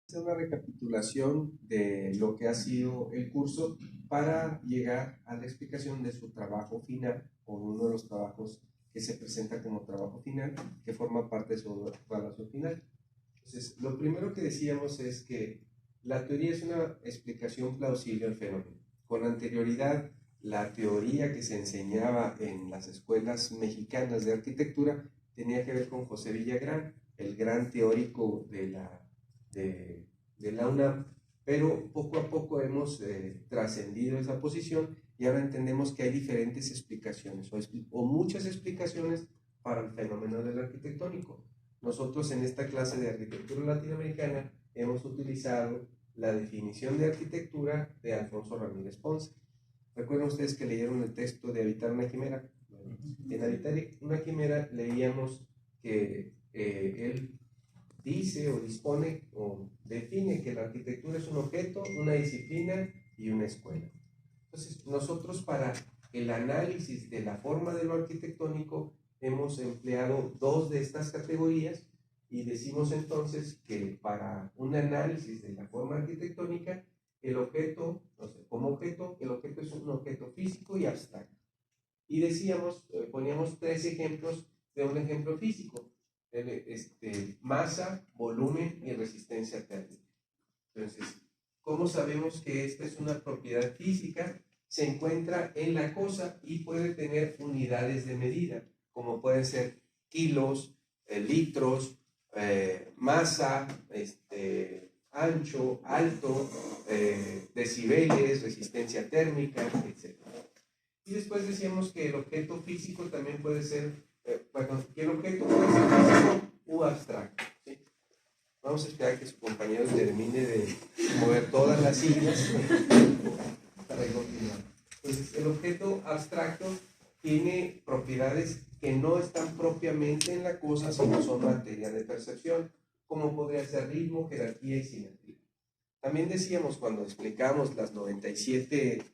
Hacer una recapitulación de lo que ha sido el curso para llegar a la explicación de su trabajo final o uno de los trabajos que se presenta como trabajo final, que forma parte de su evaluación final. Entonces, lo primero que decíamos es que la teoría es una explicación plausible al fenómeno. Con anterioridad, la teoría que se enseñaba en las escuelas mexicanas de arquitectura tenía que ver con José Villagrán, el gran teórico de la UNAM, pero poco a poco hemos trascendido esa posición y ahora entendemos que hay diferentes explicaciones o muchas explicaciones para el fenómeno del arquitectónico. Nosotros en esta clase de arquitectura latinoamericana hemos utilizado la definición de arquitectura de Alfonso Ramírez Ponce. ¿Recuerdan ustedes que leyeron el texto de Habitar una quimera? En Habitar una quimera leíamos que él dice o dispone o define que la arquitectura es un objeto, una disciplina y una escuela. Entonces, nosotros para el análisis de la forma de lo arquitectónico hemos empleado dos de estas categorías y decimos entonces que para un análisis de la forma arquitectónica, el objeto, como objeto, el objeto es un objeto físico y abstracto. Y decíamos, poníamos tres ejemplos de un ejemplo físico, masa, volumen y resistencia térmica. Entonces, ¿cómo sabemos que esta es una propiedad física? Se encuentra en la cosa y puede tener unidades de medida, como pueden ser kilos, litros, masa, ancho, alto, decibeles, resistencia térmica, etc. Y después decíamos que el objeto físico también puede ser, que el objeto puede ser físico u abstracto. ¿Sí? Vamos a esperar que su compañero termine de mover todas las siglas para continuar. Entonces, el objeto abstracto tiene propiedades que no están propiamente en la cosa, sino son materia de percepción, como podría ser ritmo, jerarquía y simetría. También decíamos cuando explicamos las 97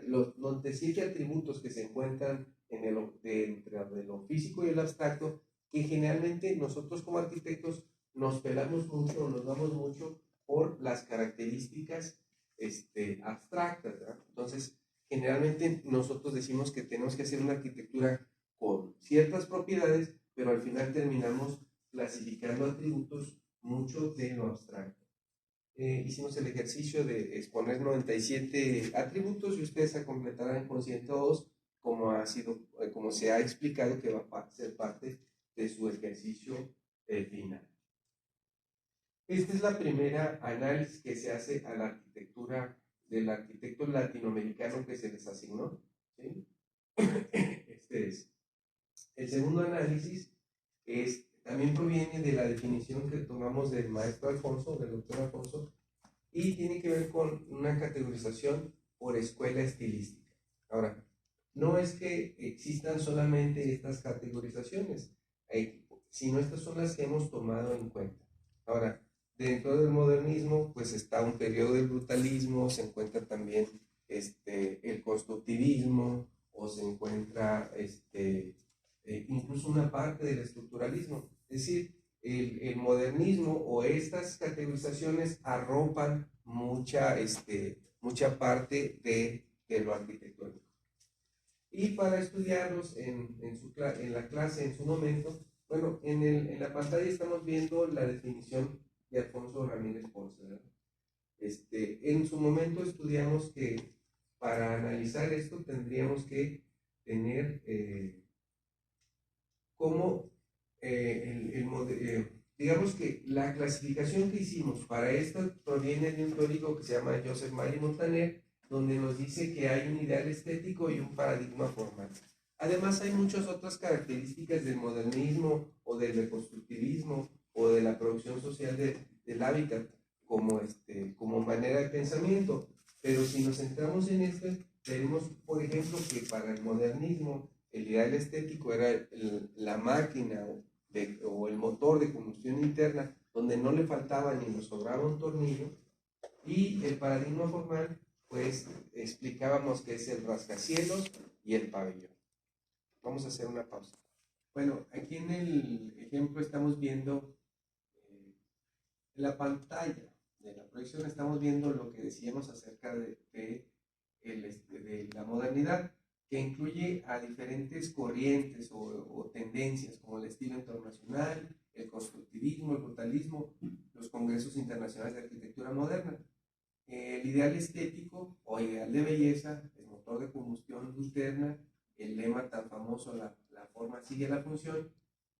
los 97 atributos que se encuentran entre lo físico y el abstracto, que generalmente nosotros como arquitectos nos pelamos mucho, nos damos mucho por las características abstractas, ¿verdad? Entonces, generalmente nosotros decimos que tenemos que hacer una arquitectura con ciertas propiedades, pero al final terminamos clasificando atributos mucho de lo abstracto. Hicimos el ejercicio de exponer 97 atributos y ustedes se completarán con 102 como se ha explicado que va a ser parte de su ejercicio final. Esta es la primera análisis que se hace a la arquitectura del arquitecto latinoamericano que se les asignó, ¿sí? Este es. El segundo análisis también proviene de la definición que tomamos del maestro Alfonso, del doctor Alfonso, y tiene que ver con una categorización por escuela estilística. Ahora, no es que existan solamente estas categorizaciones, sino estas son las que hemos tomado en cuenta. Ahora, dentro del modernismo, pues está un periodo del brutalismo, se encuentra también el constructivismo, o se encuentra incluso una parte del estructuralismo. Es decir, el modernismo o estas categorizaciones arropan mucha parte de lo arquitectónico. Y para estudiarlos en la clase en su momento, bueno, en la pantalla estamos viendo la definición de Alfonso Ramírez Ponce, ¿verdad? En su momento estudiamos que para analizar esto tendríamos que tener como digamos que la clasificación que hicimos para esto proviene de un teórico que se llama Joseph Marie Montaner, donde nos dice que hay un ideal estético y un paradigma formal. Además, hay muchas otras características del modernismo o del reconstructivismo o de la producción social del hábitat como manera de pensamiento. Pero si nos centramos en veremos, por ejemplo, que para el modernismo el ideal estético era la máquina o el motor de combustión interna, donde no le faltaba ni le sobraba un tornillo, y el paradigma formal, pues explicábamos que es el rascacielos y el pabellón. Vamos a hacer una pausa. Bueno, aquí en el ejemplo estamos viendo En la pantalla de la proyección estamos viendo lo que decíamos acerca de la modernidad, que incluye a diferentes corrientes o tendencias, como el estilo internacional, el constructivismo, el brutalismo, los congresos internacionales de arquitectura moderna. El ideal estético o ideal de belleza, el motor de combustión interna, el lema tan famoso, la forma sigue la función,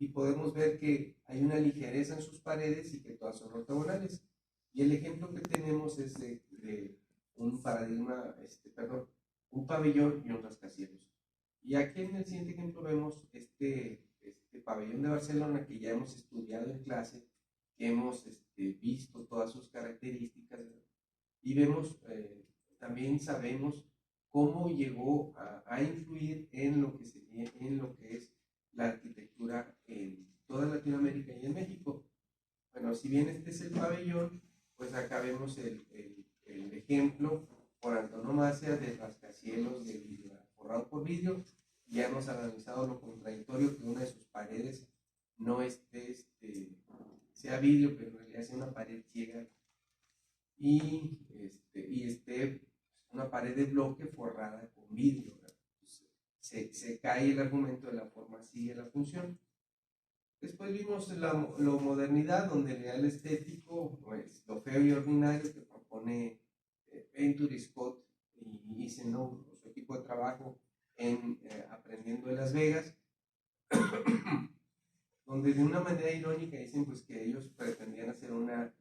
y podemos ver que hay una ligereza en sus paredes y que todas son ortogonales. Y el ejemplo que tenemos es de un paradigma, un pabellón y un rascacielos. Y aquí en el siguiente ejemplo vemos este pabellón de Barcelona que ya hemos estudiado en clase, que hemos visto todas sus características, y vemos, también sabemos cómo llegó a influir en lo que es la arquitectura en toda Latinoamérica y en México. Bueno, si bien este es el pabellón, pues acá vemos el ejemplo por antonomasia de rascacielos de vidrio, forrado por vidrio. Ya hemos analizado lo contradictorio que una de sus paredes no sea vidrio, pero en realidad sea una pared ciega y una pared de bloque forrada con vidrio. Se cae el argumento de la forma sigue la función. Después vimos lo modernidad, donde el ideal estético, pues, lo feo y ordinario que propone Venturi, Scott y Eisenhower, su equipo de trabajo en Aprendiendo de Las Vegas, donde de una manera irónica dicen pues que ellos pretendían hacer una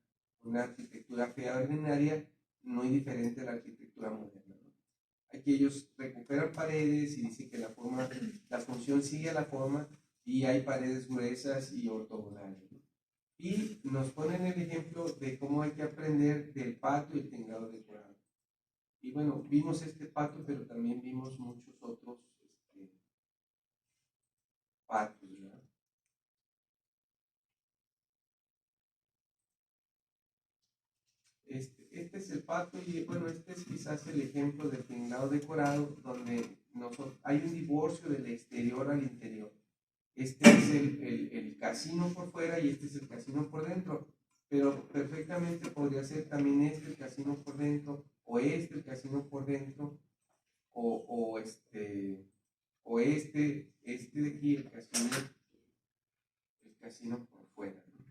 arquitectura fea ordinaria muy diferente a la arquitectura moderna, ¿no? Aquí ellos recuperan paredes y dicen que la función sigue a la forma, y hay paredes gruesas y ortogonales, ¿no? Y nos ponen el ejemplo de cómo hay que aprender del pato y el tinglado decorado. Y bueno, vimos este pato, pero también vimos muchos otros patos, ¿verdad? Este es el pato, y bueno, este es quizás el ejemplo del tinglado decorado, donde hay un divorcio del exterior al interior. Este es el casino por fuera y este es el casino por dentro, pero perfectamente podría ser también el casino por dentro, o el casino por dentro, o de aquí, el casino por fuera, ¿no?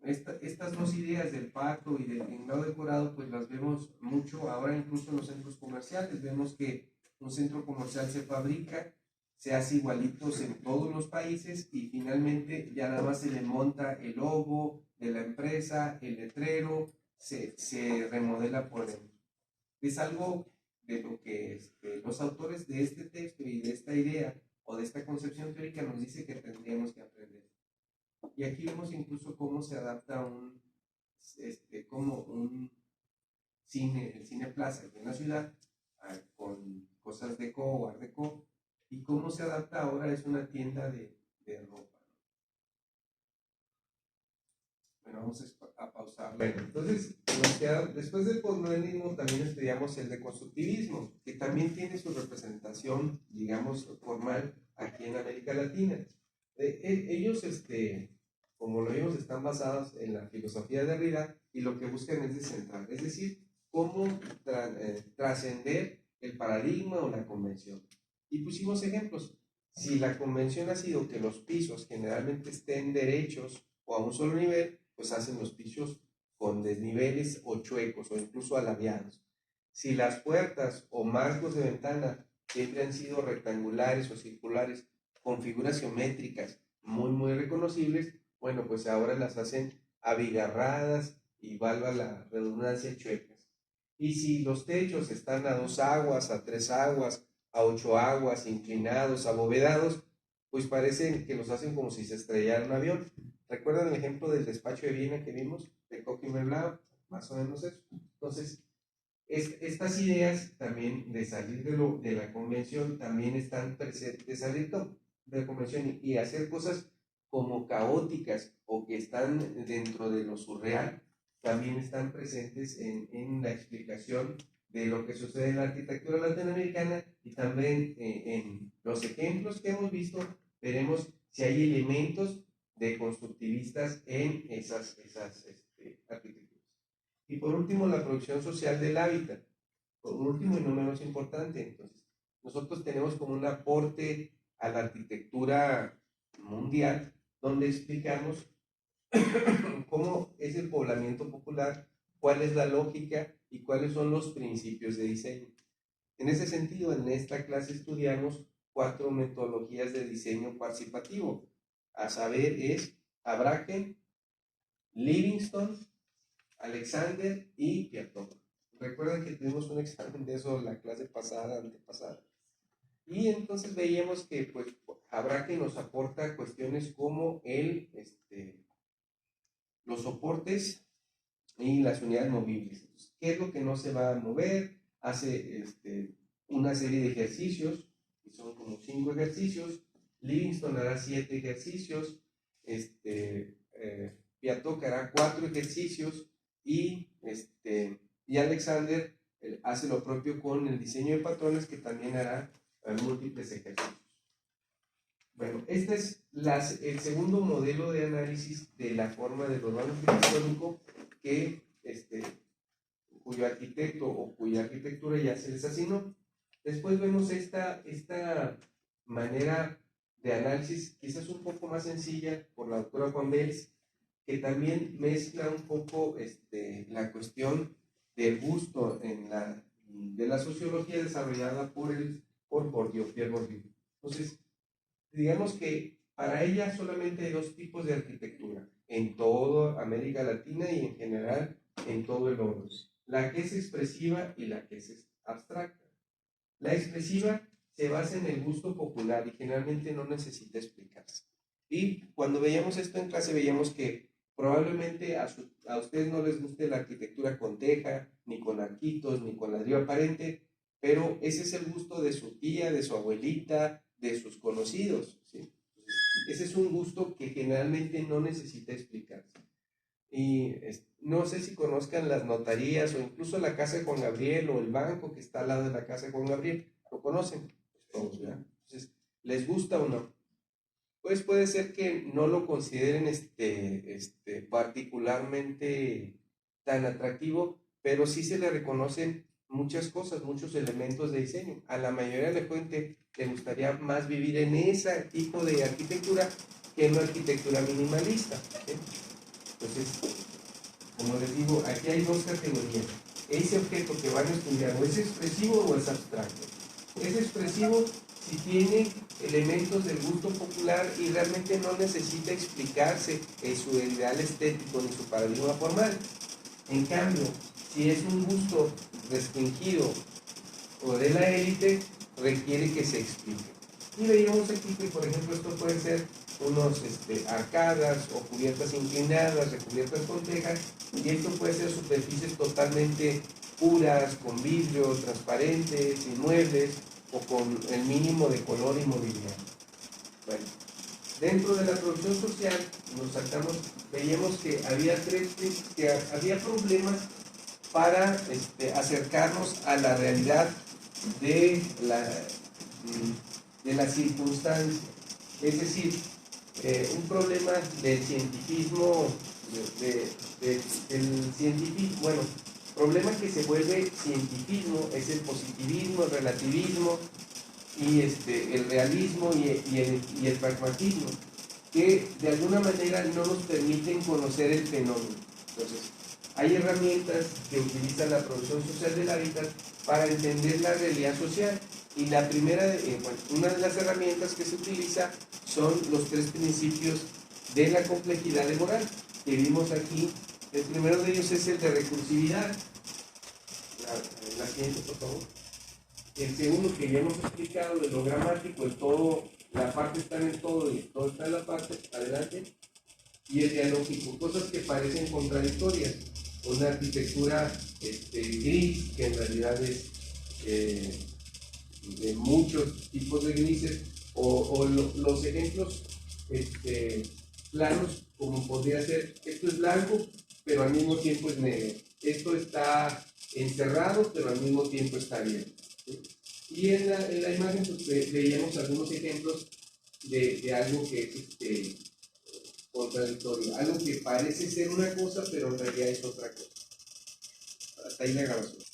Estas dos ideas del pacto y del tinglado decorado, pues las vemos mucho ahora incluso en los centros comerciales. Vemos que un centro comercial se fabrica, se hace igualitos en todos los países, y finalmente ya nada más se le monta el logo de la empresa, el letrero, se remodela por dentro. Es algo de lo que los autores de este texto y de esta idea o de esta concepción teórica nos dice que tendríamos que aprender. Y aquí vemos incluso cómo se adapta como un cine, el Cine Plaza en la ciudad, con cosas deco o art deco, y cómo se adapta ahora es una tienda de ropa. Bueno, vamos a pausar. Bueno, entonces, después del posmodernismo también estudiamos el deconstructivismo, que también tiene su representación, digamos, formal aquí en América Latina. Ellos, como lo vimos, están basados en la filosofía de Derrida, y lo que buscan es descentrar, es decir, cómo trascender el paradigma o la convención. Y pusimos ejemplos. Si la convención ha sido que los pisos generalmente estén derechos o a un solo nivel, pues hacen los pisos con desniveles o chuecos o incluso alabeados. Si las puertas o marcos de ventana siempre han sido rectangulares o circulares con figuras geométricas muy reconocibles, bueno, pues ahora las hacen abigarradas y, valga la redundancia, chuecas. Y si los techos están a 2 aguas, a 3 aguas, a 8 aguas, inclinados, abovedados, pues parecen que los hacen como si se estrellara un avión. ¿Recuerdan el ejemplo del despacho de Viena que vimos? De Koch y Merlau, más o menos eso. Entonces, estas ideas también de salir de la convención también están presentes, de salir de la convención y hacer cosas como caóticas o que están dentro de lo surreal, también están presentes en la explicación de lo que sucede en la arquitectura latinoamericana, y también en los ejemplos que hemos visto veremos si hay elementos de constructivistas en esas arquitecturas. Y por último, la producción social del hábitat. Por último y no menos importante, entonces, nosotros tenemos como un aporte a la arquitectura mundial, donde explicamos cómo es el poblamiento popular, cuál es la lógica y cuáles son los principios de diseño. En ese sentido, en esta clase estudiamos 4 metodologías de diseño participativo, a saber es Abraken, Livingston, Alexander y Piattoni. Recuerden que tuvimos un examen de eso la clase pasada, antepasada. Y entonces veíamos que pues Abraken nos aporta cuestiones como los soportes y las unidades movibles. Entonces, ¿qué es lo que no se va a mover? Hace una serie de ejercicios, y son como 5 ejercicios. Livingston hará 7 ejercicios, Piattoni hará 4 ejercicios, y Alexander hace lo propio con el diseño de patrones, que también hará múltiples ejercicios. Bueno, este es el segundo modelo de análisis de la forma del urbano arquitectónico cuyo arquitecto o cuya arquitectura ya se les asignó. Después vemos esta manera de análisis, quizás un poco más sencilla, por la doctora Juan Vélez, que también mezcla un poco la cuestión del gusto de la sociología desarrollada por Pierre Bourdieu. Entonces, digamos que para ella solamente hay 2 tipos de arquitectura en toda América Latina y en general en todo el mundo: la que es expresiva y la que es abstracta. La expresiva se basa en el gusto popular y generalmente no necesita explicarse. Y cuando veíamos esto en clase, veíamos que probablemente a ustedes no les guste la arquitectura con teja, ni con arquitos, ni con ladrillo aparente, pero ese es el gusto de su tía, de su abuelita, de sus conocidos, ¿sí? Ese es un gusto que generalmente no necesita explicarse. Y no sé si conozcan las notarías o incluso la casa de Juan Gabriel o el banco que está al lado de la casa de Juan Gabriel. ¿Lo conocen? Todos, ¿verdad? Entonces, ¿les gusta o no? Pues puede ser que no lo consideren particularmente tan atractivo, pero sí se le reconocen muchas cosas, muchos elementos de diseño. A la mayoría de la gente le gustaría más vivir en ese tipo de arquitectura que en una arquitectura minimalista, ¿sí? Entonces, como les digo, aquí hay 2 categorías. Ese objeto que van a estudiar, o es expresivo o es abstracto. Es expresivo si tiene elementos del gusto popular y realmente no necesita explicarse en su ideal estético ni su paradigma formal. En cambio, si es un gusto restringido o de la élite, requiere que se explique. Y veíamos aquí que, por ejemplo, esto puede ser unos arcadas o cubiertas inclinadas, recubiertas con tejas, y esto puede ser superficies totalmente puras, con vidrio, transparentes, inmuebles, o con el mínimo de color y movilidad. Bueno, dentro de la producción social veíamos que había problemas para acercarnos a la realidad de la circunstancia. Es decir, un problema del cientificismo, del científico, bueno, problema que se vuelve cientifismo es el positivismo, el relativismo y el realismo y el pragmatismo, que de alguna manera no nos permiten conocer el fenómeno. Entonces, hay herramientas que utiliza la producción social del hábitat para entender la realidad social, y la primera, una de las herramientas que se utiliza son los 3 principios de la complejidad de moral que vimos aquí. El primero de ellos es el de recursividad. La siguiente, por favor. El segundo, que ya hemos explicado, de lo gramático, el todo, la parte está en el todo y el todo está en la parte, adelante. Y el dialógico, cosas que parecen contradictorias. Una arquitectura gris, que en realidad es de muchos tipos de grises, o los ejemplos planos, como podría ser: esto es blanco, pero al mismo tiempo es negro; esto está encerrado, pero al mismo tiempo está abierto, ¿sí? Y en la imagen pues, veíamos algunos ejemplos de algo que es contradictorio. Algo que parece ser una cosa, pero en realidad es otra cosa. Hasta ahí la grabación.